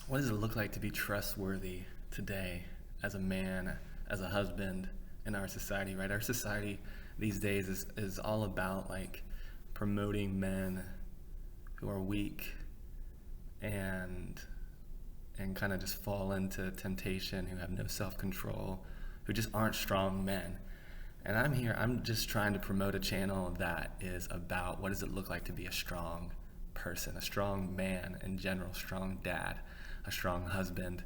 What does it look like to be trustworthy today as a man, as a husband in our society, right? Our society these days is all about like promoting men who are weak and kind of just fall into temptation, who have no self-control, who just aren't strong men. And I'm just trying to promote a channel that is about what does it look like to be a strong person, a strong man in general, strong dad, a strong husband.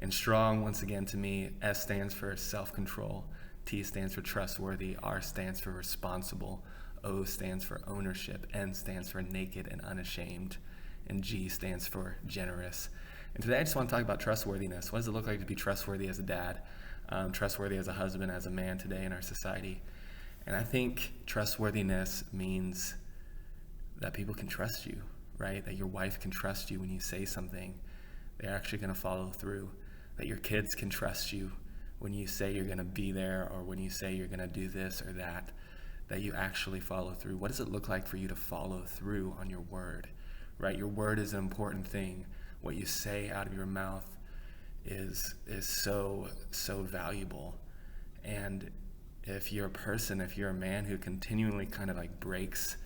And strong, once again, to me, S stands for self-control, T stands for trustworthy, R stands for responsible, O stands for ownership, N stands for naked and unashamed, and G stands for generous. And today I just want to talk about trustworthiness. What does it look like to be trustworthy as a dad, trustworthy as a husband, as a man today in our society? And I think trustworthiness means that people can trust you, right? That your wife can trust you when you say something, they're actually going to follow through. That your kids can trust you when you say you're going to be there, or when you say you're going to do this or that you actually follow through. What does it look like for you to follow through on your word, right? Your word is an important thing. What you say out of your mouth is so valuable. And if you're a man who continually kind of like breaks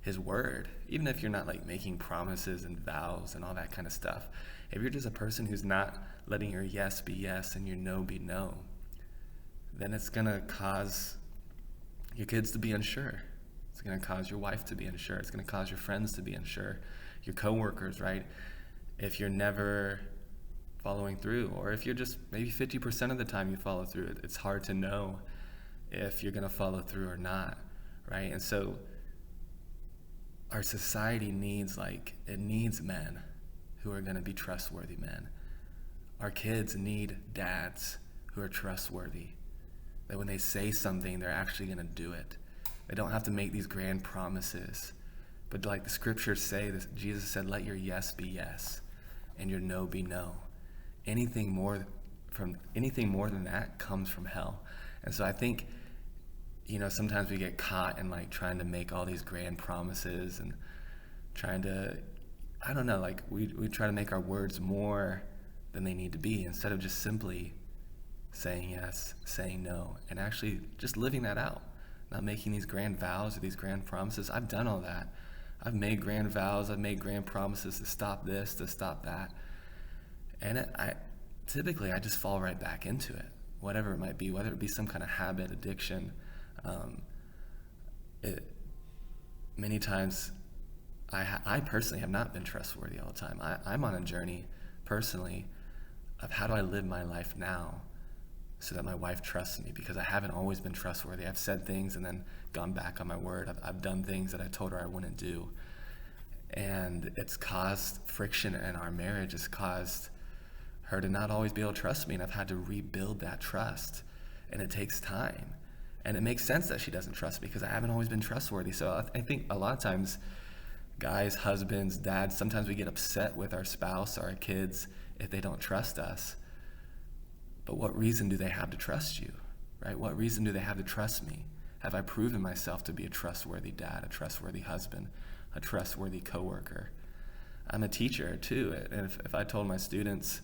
his word, even if you're not like making promises and vows and all that kind of stuff, if you're just a person who's not letting your yes be yes and your no be no, then it's going to cause your kids to be unsure. It's going to cause your wife to be unsure. It's going to cause your friends to be unsure, your coworkers, right? If you're never following through, or if you're just maybe 50% of the time you follow through, it's hard to know if you're going to follow through or not, right? And so our society needs men who are going to be trustworthy men. Our kids need dads who are trustworthy, that when they say something, they're actually going to do it. They don't have to make these grand promises, but like the scriptures say, Jesus said, let your yes be yes and your no be no. Anything more than that comes from hell. And so I think, sometimes we get caught in like trying to make all these grand promises and trying to, we try to make our words more than they need to be, instead of just simply saying yes, saying no, and actually just living that out, not making these grand vows or these grand promises. I've done all that. I've made grand vows, I've made grand promises to stop this, to stop that. And I typically just fall right back into it, whatever it might be, whether it be some kind of habit, addiction. Many times I personally have not been trustworthy all the time. I'm on a journey personally of how do I live my life now so that my wife trusts me, because I haven't always been trustworthy. I've said things and then gone back on my word. I've done things that I told her I wouldn't do. And it's caused friction in our marriage. It's caused her to not always be able to trust me, and I've had to rebuild that trust. And it takes time. And it makes sense that she doesn't trust me because I haven't always been trustworthy. So I think a lot of times, guys, husbands, dads, sometimes we get upset with our spouse or our kids if they don't trust us. But what reason do they have to trust you, right? What reason do they have to trust me? Have I proven myself to be a trustworthy dad, a trustworthy husband, a trustworthy coworker? I'm a teacher too, and if I told my students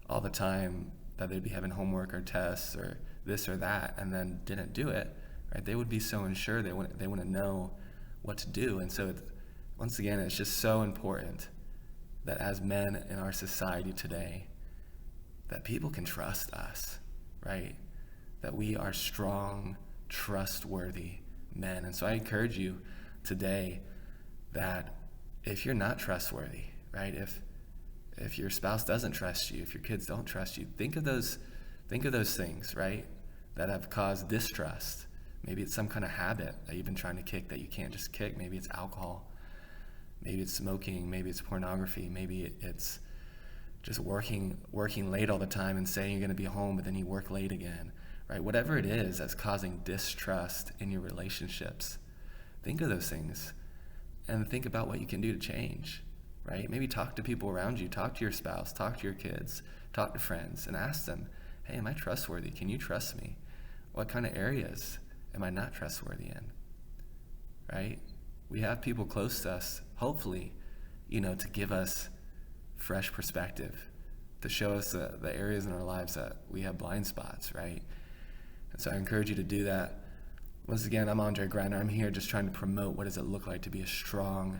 all the time that they'd be having homework or tests or this or that and then didn't do it, right? They would be so unsure, they wouldn't know what to do. And so once again, it's just so important that as men in our society today, that people can trust us, right? That we are strong, trustworthy men. And so I encourage you today that if you're not trustworthy, right? If your spouse doesn't trust you, if your kids don't trust you, think of those things, right? That have caused distrust. Maybe it's some kind of habit that you've been trying to kick that you can't just kick. Maybe it's alcohol. Maybe it's smoking. Maybe it's pornography. Maybe it's just working late all the time and saying you're going to be home, but then you work late again, right? Whatever it is that's causing distrust in your relationships, think of those things and think about what you can do to change, right? Maybe talk to people around you, talk to your spouse, talk to your kids, talk to friends, and ask them, hey, am I trustworthy? Can you trust me? What kind of areas am I not trustworthy in, right? We have people close to us, hopefully, to give us fresh perspective, to show us the areas in our lives that we have blind spots, right? And so I encourage you to do that. Once again, I'm Andre Griner. I'm here just trying to promote what does it look like to be a strong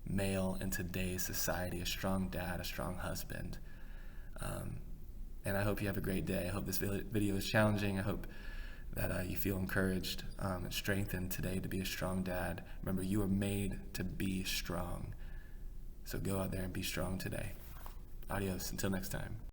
male in today's society, a strong dad, a strong husband. And I hope you have a great day. I hope this video is challenging. I hope that you feel encouraged and strengthened today to be a strong dad. Remember, you are made to be strong. So go out there and be strong today. Adios. Until next time.